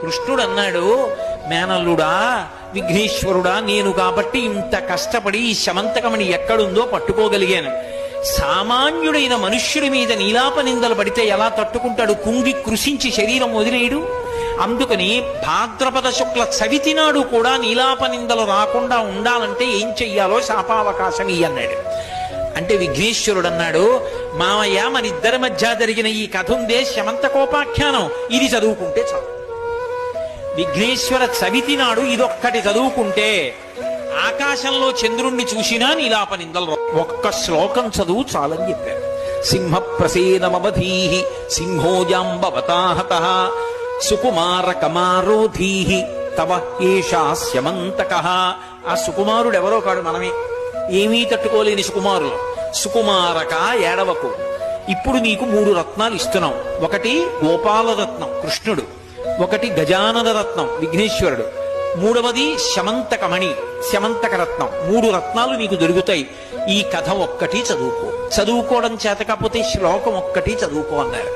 కృష్ణుడు అన్నాడు, మేనల్లుడా విఘ్నేశ్వరుడా, నేను కాబట్టి ఇంత కష్టపడి ఈ శమంతకమణి ఎక్కడుందో పట్టుకోగలిగాను. సామాన్యుడైన మనుష్యుడి మీద నీలాప నిందలు పడితే ఎలా తట్టుకుంటాడు? కుంగి కృషించి శరీరం వదిలేయడు. అందుకని భాద్రపద శుక్ల చవితి నాడు కూడా నీలాప నిందలు రాకుండా ఉండాలంటే ఏం చెయ్యాలో శాపావకాశం ఇయ్యన్నాడు. అంటే విఘ్నేశ్వరుడు అన్నాడు, మామయ్య మనిద్దరి మధ్య జరిగిన ఈ కథ ఉందే శమంతకోపాఖ్యానం, ఇది చదువుకుంటే చాలు. విఘ్నేశ్వర చవితి నాడు ఇదొక్కటి చదువుకుంటే ఆకాశంలో చంద్రుణ్ణి చూసినా నీలాప నిందలు ఒక్క శ్లోకం చదువు చాలని చెప్పారు. సింహ ప్రసేనమవధీః సింహోజాంబవతాహతః సుకుమార కమారోధీః తవ ఏషా స్యమంతకః. ఆ సుకుమారుడు ఎవరో కాడు, మనమే. ఏమీ తట్టుకోలేని సుకుమారులు. సుకుమారక ఏడవకు, ఇప్పుడు నీకు 3 రత్నాలు ఇస్తున్నాం. ఒకటి గోపాలరత్నం కృష్ణుడు, ఒకటి గజానన రత్నం విఘ్నేశ్వరుడు, మూడవది శమంతకమణి శమంతక రత్నం. 3 రత్నాలు నీకు దొరుకుతాయి. ఈ కథ ఒక్కటి చదువుకో, చదువుకోవడం చేత కాకపోతే శ్లోకం ఒక్కటి చదువుకో అన్నారు.